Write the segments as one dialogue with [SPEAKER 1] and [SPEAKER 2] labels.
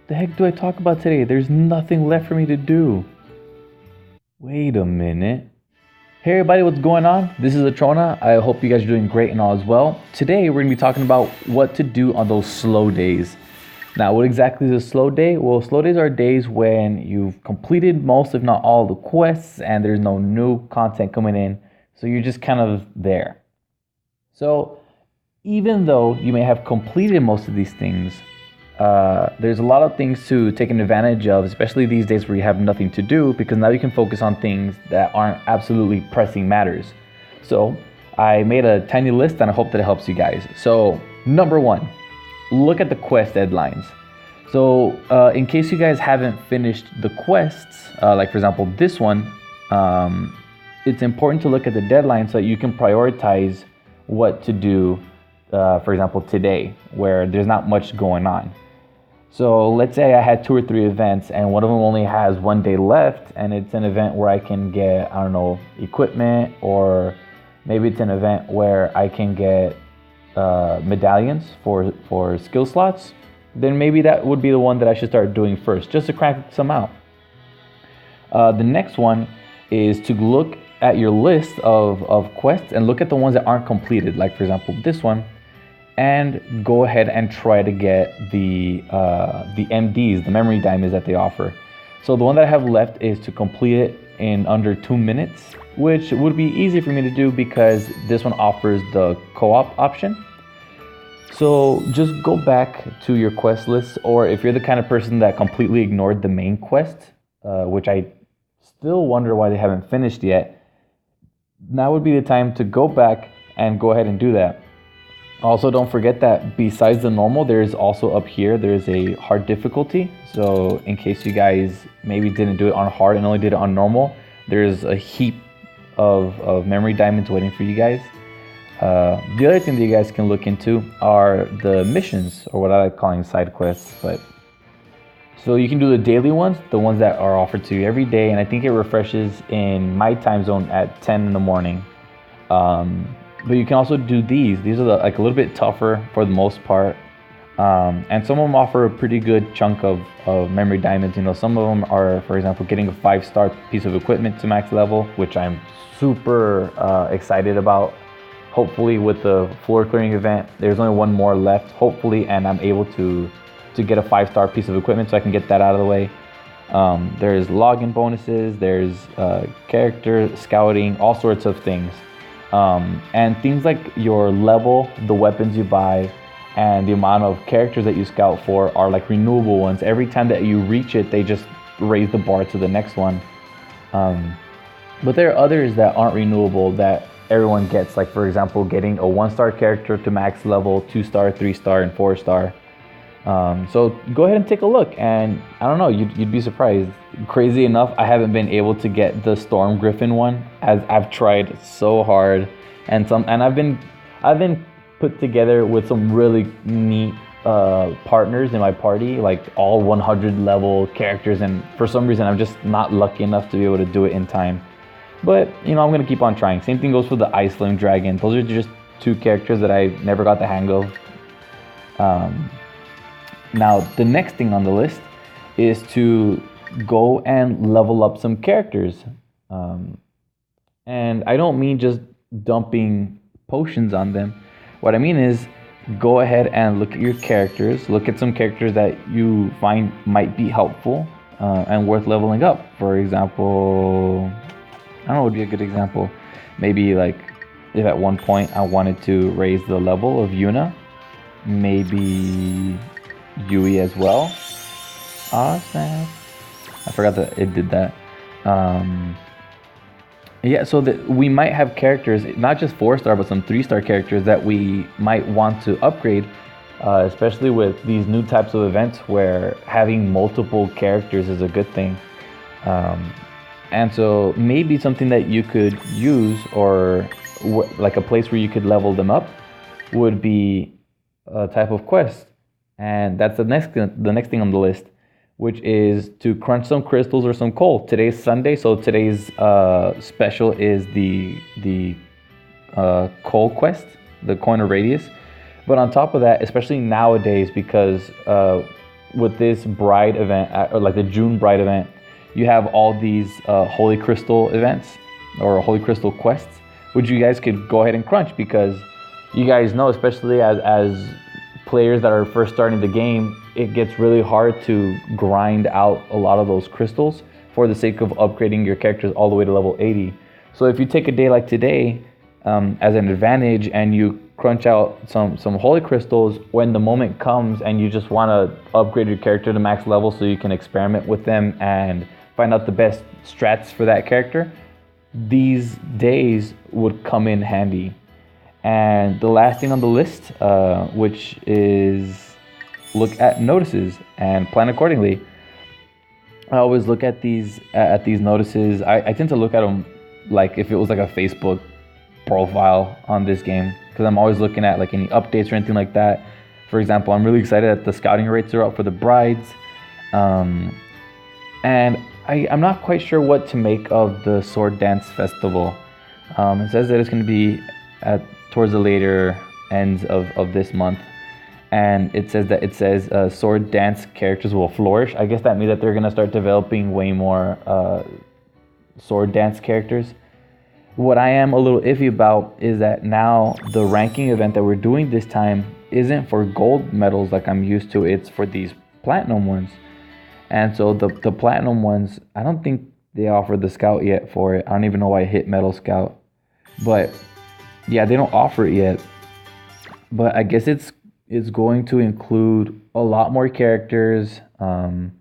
[SPEAKER 1] The heck do I talk about today? There's nothing left for me to do. Wait a minute. Hey everybody, what's going on? This is Atrona. I hope you guys are doing great and all as well. Today we're going to be talking about what to do on those slow days. Now, what exactly is a slow day? Well, slow days are days when you've completed most, if not all, the quests and there's no new content coming in. So you're just kind of there. So even though you may have completed most of these things, there's a lot of things to take advantage of, especially these days where you have nothing to do, because now you can focus on things that aren't absolutely pressing matters. So I made a tiny list and I hope that it helps you guys. So number one, look at the quest deadlines. So in case you guys haven't finished the quests, like for example this one, it's important to look at the deadline so that you can prioritize what to do, for example today, where there's not much going on. So let's say I had 2 or 3 events and one of them only has 1 day left, and it's an event where I can get, I don't know, equipment, or maybe it's an event where I can get medallions for skill slots. Then maybe that would be the one that I should start doing first, just to crank some out. The next one is to look at your list of quests and look at the ones that aren't completed, like for example this one, and go ahead and try to get the MDs, the memory diamonds that they offer. So the one that I have left is to complete it in under 2 minutes, which would be easy for me to do because this one offers the co-op option. So just go back to your quest list, or if you're the kind of person that completely ignored the main quest, which I still wonder why they haven't finished yet, now would be the time to go back and go ahead and do that. Also, don't forget that besides the normal, there's also up here, there's a hard difficulty. So in case you guys maybe didn't do it on hard and only did it on normal, there's a heap of memory diamonds waiting for you guys. The other thing that you guys can look into are the missions, or what I like calling side quests. But so you can do the daily ones, the ones that are offered to you every day, and I think it refreshes in my time zone at 10 in the morning. But you can also do these. These are like a little bit tougher for the most part, and some of them offer a pretty good chunk of memory diamonds. You know, some of them are, for example, getting a 5-star piece of equipment to max level, which I'm super excited about. Hopefully with the floor clearing event, there's only 1 more left, hopefully, and I'm able to get a 5-star piece of equipment so I can get that out of the way. There's login bonuses, there's character scouting, all sorts of things. And things like your level, the weapons you buy, and the amount of characters that you scout for are like renewable ones. Every time that you reach it, they just raise the bar to the next one. But there are others that aren't renewable that everyone gets, like for example getting a 1-star character to max level, 2-star, 3-star, and 4-star. So go ahead and take a look, and I don't know, you'd be surprised. Crazy enough, I haven't been able to get the Storm Griffin one, as I've tried so hard, and I've been put together with some really neat partners in my party, like all 100 level characters, and for some reason I'm just not lucky enough to be able to do it in time. But you know, I'm gonna keep on trying. Same thing goes for the Ice Flame Dragon. Those are just 2 characters that I never got the hang of. Now the next thing on the list is to go and level up some characters. And I don't mean just dumping potions on them. What I mean is go ahead and look at your characters, look at some characters that you find might be helpful and worth leveling up. For example, I don't know what would be a good example. Maybe like if at one point I wanted to raise the level of Yuna, maybe Yui as well. Awesome. I forgot that it did that. Yeah, so that we might have characters, not just 4-star, but some 3-star characters that we might want to upgrade, especially with these new types of events where having multiple characters is a good thing. And so maybe something that you could use, or like a place where you could level them up, would be a type of quest. And that's the next thing on the list, which is to crunch some crystals or some coal. Today's Sunday, so today's special is the coal quest, the coin of radius. But on top of that, especially nowadays, because with this Bride event, or like the June Bride event, you have all these Holy Crystal events or Holy Crystal quests, which you guys could go ahead and crunch, because you guys know, especially as players that are first starting the game, it gets really hard to grind out a lot of those crystals for the sake of upgrading your characters all the way to level 80. So if you take a day like today as an advantage and you crunch out some holy crystals, when the moment comes and you just want to upgrade your character to max level so you can experiment with them and find out the best strats for that character, these days would come in handy. And the last thing on the list, which is look at notices and plan accordingly. I always look at these notices. I tend to look at them like if it was like a Facebook profile on this game, because I'm always looking at like any updates or anything like that. For example, I'm really excited that the scouting rates are up for the brides, and I'm not quite sure what to make of the sword dance festival. It says that it's going to be towards the later ends of this month, and it says sword dance characters will flourish. I guess that means that they're going to start developing way more sword dance characters. What I am a little iffy about is that now the ranking event that we're doing this time isn't for gold medals like I'm used to. It's for these platinum ones. And so the platinum ones, I don't think they offer the scout yet for it. I don't even know why I hit metal scout. But yeah, they don't offer it yet. But I guess it's going to include a lot more characters. In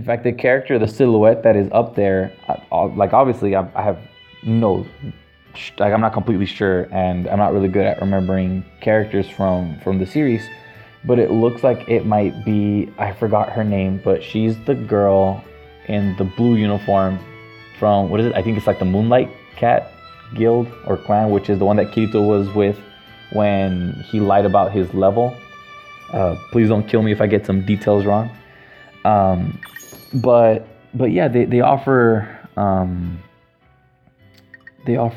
[SPEAKER 1] fact, the silhouette that is up there, like obviously I have no, like I'm not completely sure, and I'm not really good at remembering characters from the series, but it looks like it might be, I forgot her name, but she's the girl in the blue uniform from, what is it? I think it's like the Moonlight Cat Guild or Clan, which is the one that Kirito was with when he lied about his level. Please don't kill me if I get some details wrong. But yeah, they offer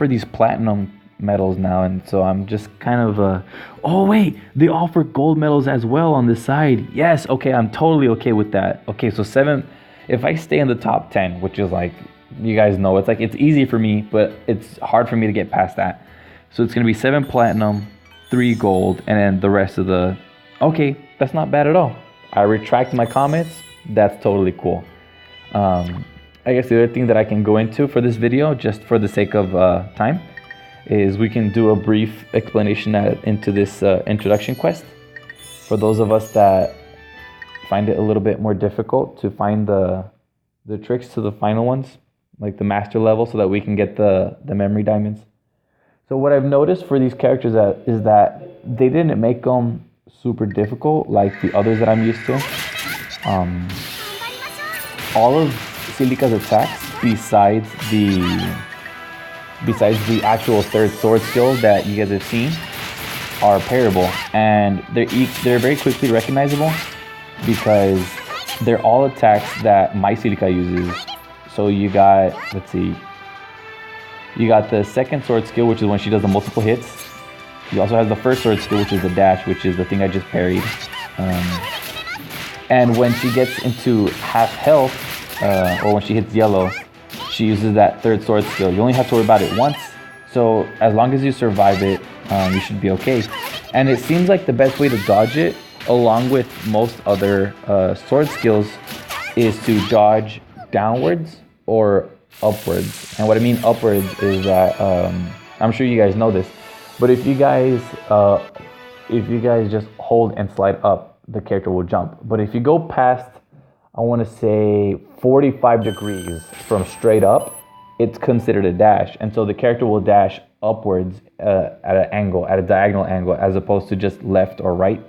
[SPEAKER 1] these platinum medals now, and so I'm just kind of oh wait, they offer gold medals as well on the side. Yes, okay, I'm totally okay with that. Okay, so 7, if I stay in the top 10, which is like, you guys know, it's like it's easy for me, but it's hard for me to get past that. So it's gonna be 7 platinum, 3 gold, and then the rest of the, okay, that's not bad at all. I retract my comments. That's totally cool. I guess the other thing that I can go into for this video, just for the sake of time, is we can do a brief explanation into this introduction quest. For those of us that find it a little bit more difficult to find the tricks to the final ones, like the master level, so that we can get the memory diamonds. So what I've noticed for these characters is that they didn't make them super difficult like the others that I'm used to. All of Silica's attacks, besides the actual third sword skill that you guys have seen, are parryable, and they're very quickly recognizable because they're all attacks that my Silica uses. So you got, let's see, you got the second sword skill, which is when she does the multiple hits. You also have the first sword skill, which is the dash, which is the thing I just parried. And when she gets into half health, or when she hits yellow, she uses that third sword skill. You only have to worry about it once, so as long as you survive it, you should be okay. And it seems like the best way to dodge it, along with most other sword skills, is to dodge downwards or upwards. And what I mean upwards is that, I'm sure you guys know this, but if you guys just hold and slide up, the character will jump. But if you go past, I want to say 45 degrees from straight up, it's considered a dash. And so the character will dash upwards at an angle, at a diagonal angle, as opposed to just left or right.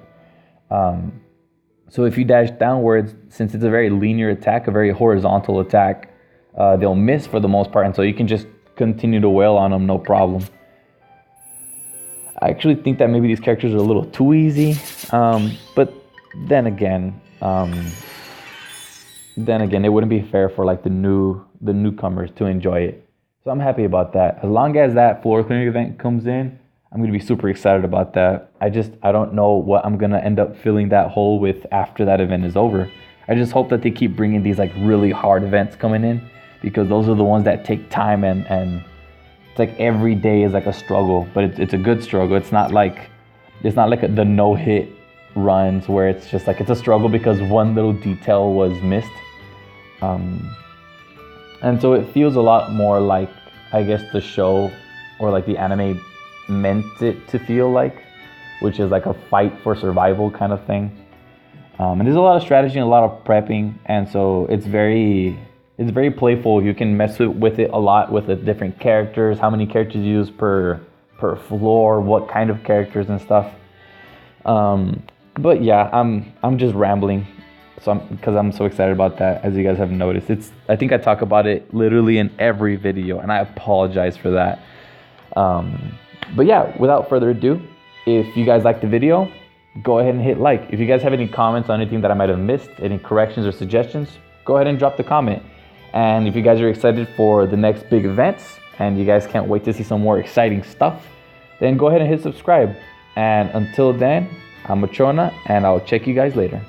[SPEAKER 1] So if you dash downwards, since it's a very linear attack, a very horizontal attack, they'll miss for the most part. And so you can just continue to wail on them, no problem. I actually think that maybe these characters are a little too easy. But then again, it wouldn't be fair for like the newcomers to enjoy it. So I'm happy about that. As long as that floor clearing event comes in, I'm going to be super excited about that. I don't know what I'm going to end up filling that hole with after that event is over. I just hope that they keep bringing these like really hard events coming in, because those are the ones that take time, and it's like every day is like a struggle, but it's a good struggle. It's not like the no-hit runs where it's just like it's a struggle because one little detail was missed. And so it feels a lot more like, I guess, the show or like the anime meant it to feel like, which is like a fight for survival kind of thing. And there's a lot of strategy and a lot of prepping, and so it's very playful. You can mess with it a lot with the different characters, how many characters you use per floor, what kind of characters and stuff. But yeah, I'm just rambling, because I'm so excited about that, as you guys have noticed. I think I talk about it literally in every video, and I apologize for that. But yeah, without further ado, if you guys liked the video, go ahead and hit like. If you guys have any comments on anything that I might have missed, any corrections or suggestions, go ahead and drop the comment. And if you guys are excited for the next big events, and you guys can't wait to see some more exciting stuff, then go ahead and hit subscribe. And until then, I'm Machona, and I'll check you guys later.